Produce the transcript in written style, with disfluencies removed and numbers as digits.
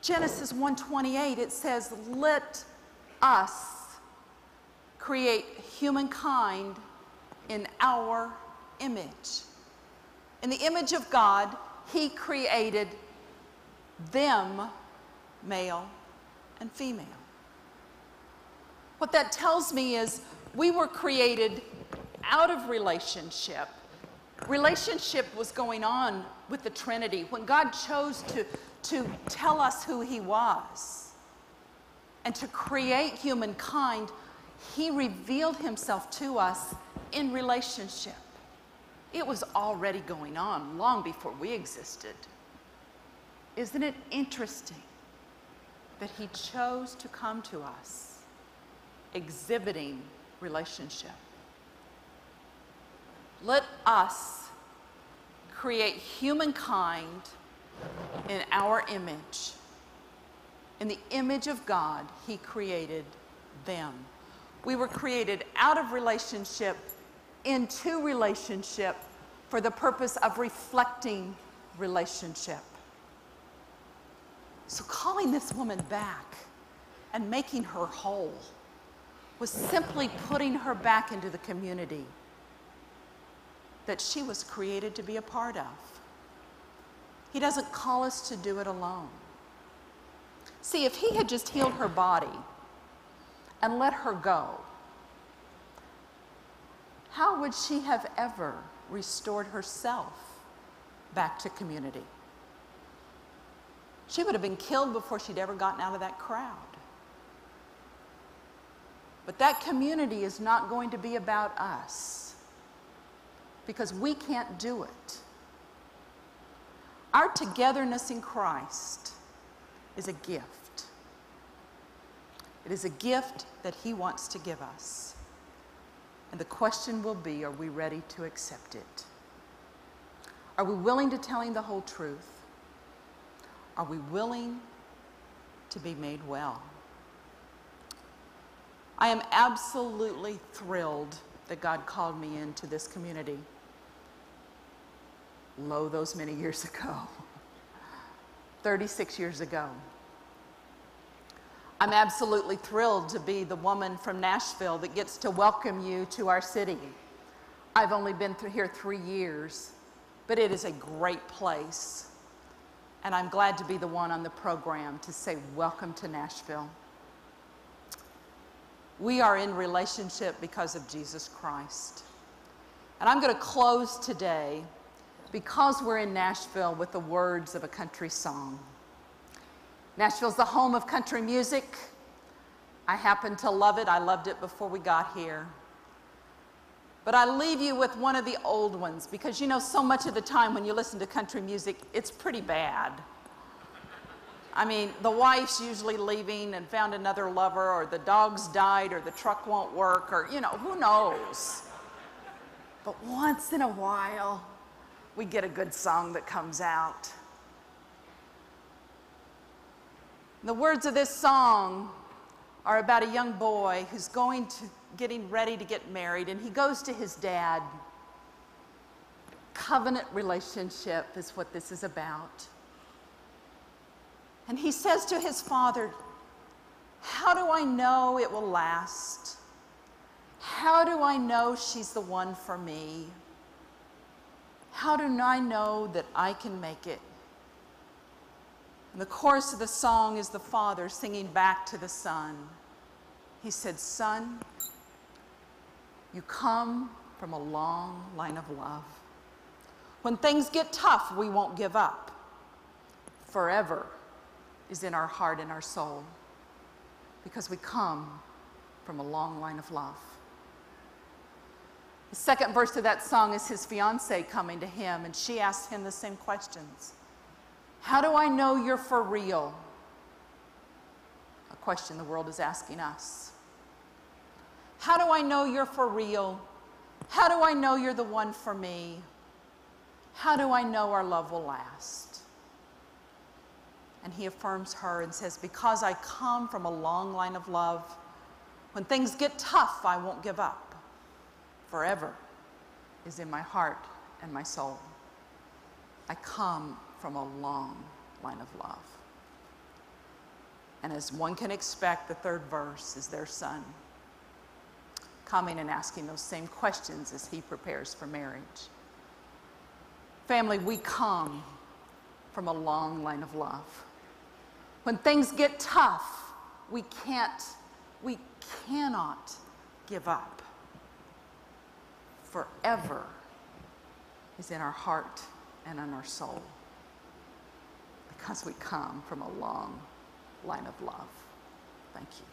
Genesis 1:28, it says, let us create humankind in our image. In the image of God, he created them, male and female. What that tells me is we were created out of relationship. Relationship was going on with the Trinity when God chose to tell us who he was and to create humankind. He revealed himself to us in relationship. It was already going on long before we existed. Isn't it interesting that he chose to come to us exhibiting relationship? Let us create humankind in our image. In the image of God, he created them. We were created out of relationship into relationship for the purpose of reflecting relationship. So calling this woman back and making her whole was simply putting her back into the community that she was created to be a part of. He doesn't call us to do it alone. See, if he had just healed her body and let her go, how would she have ever restored herself back to community? She would have been killed before she'd ever gotten out of that crowd. But that community is not going to be about us because we can't do it. Our togetherness in Christ is a gift. It is a gift that he wants to give us. And the question will be, are we ready to accept it? Are we willing to tell him the whole truth? Are we willing to be made well? I am absolutely thrilled that God called me into this community. Lo, those many years ago, 36 years ago. I'm absolutely thrilled to be the woman from Nashville that gets to welcome you to our city. I've only been here 3 years, but it is a great place. And I'm glad to be the one on the program to say, welcome to Nashville. We are in relationship because of Jesus Christ. And I'm going to close today, because we're in Nashville, with the words of a country song. Nashville's the home of country music. I happen to love it. I loved it before we got here. But I leave you with one of the old ones, because you know, so much of the time when you listen to country music, it's pretty bad. I mean, the wife's usually leaving and found another lover, or the dog's died, or the truck won't work, or, you know, who knows? But once in a while, we get a good song that comes out. The words of this song are about a young boy who's getting ready to get married, and he goes to his dad. Covenant relationship is what this is about. And he says to his father, how do I know it will last? How do I know she's the one for me? How do I know that I can make it? And the chorus of the song is the father singing back to the son. He said, son, you come from a long line of love. When things get tough, we won't give up. Forever is in our heart and our soul, because we come from a long line of love. The second verse of that song is his fiancée coming to him, and she asks him the same questions. How do I know you're for real? A question the world is asking us. How do I know you're for real? How do I know you're the one for me? How do I know our love will last? And he affirms her and says, because I come from a long line of love, when things get tough, I won't give up. Forever is in my heart and my soul. I come from a long line of love. And as one can expect, the third verse is their son coming and asking those same questions as he prepares for marriage. Family, we come from a long line of love. When things get tough, we cannot give up. Forever is in our heart and in our soul, because we come from a long line of love. Thank you.